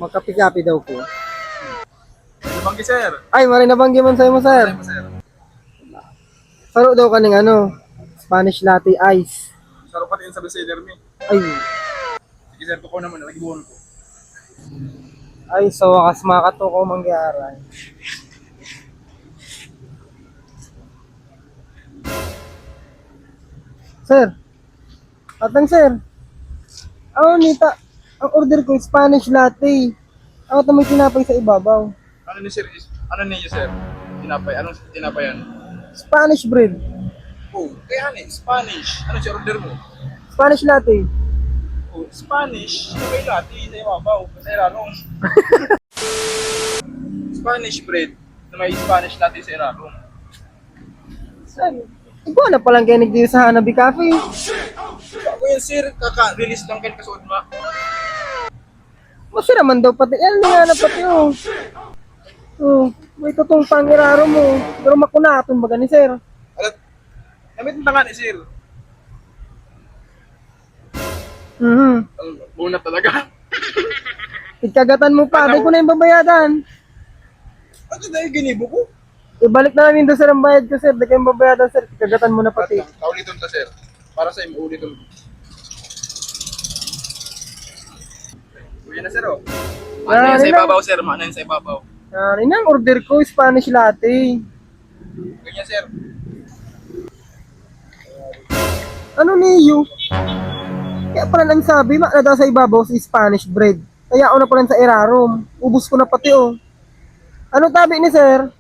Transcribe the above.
Magkapi-kapi daw po. Nabanggi, sir. Ay, maray nabanggi man sa'yo mo, sir. Ano mo, sir? Saro daw kaning Spanish latte ice. Sarap pati yun sa bestseller mi. Ay, Sige, sir, tuko naman. Nagibuhon ko. ay, so wakas makatuko mangyaray. Sir, atang sir. Nita, ang order ko Spanish latte. Ako tamang tinapay sa ibabaw. Ano ni sir? Ano niyo, sir? Tinapay. Anong tinapay yan? Spanish bread. Oh, kaya ni, Spanish. Ano siya order mo? Spanish latte. Oh, Spanish. May latte sa ibabaw. Sa ilalong. Spanish bread na may Spanish latte sa ilalong. Sir, ikaw na palang kinig dito sa Hanabi Cafe. Ako yan, sir. Kaka-release lang kayo kasuot mo. Masira man daw pati. Yan nga na pati may totoong pangiraro mo. Pero makunaton baga ni sir. Alat, namit ng tanga ni sir. Bunat talaga. Ikagatan mo pa. Di ko na yung babayadan. Ano dahil ginibo ko? Ibalik na namin doon sir ang bayad ko sir. Di kayong babayadan sir. Ikagatan mo na pati. Kauliton ta, sir. Para sa imo uliton. Uwi na, sir, oh. Ano yun sa ibabaw, sir? Ano yun sa ibabaw? Yan ang order ko. Spanish latte. Ganyan, sir. Ano niyo? Kaya pala lang sabi, na sa ibabaw si Spanish bread. Kaya ako na pala sa irarom. Ubus ko na pati Ano tabi ni sir?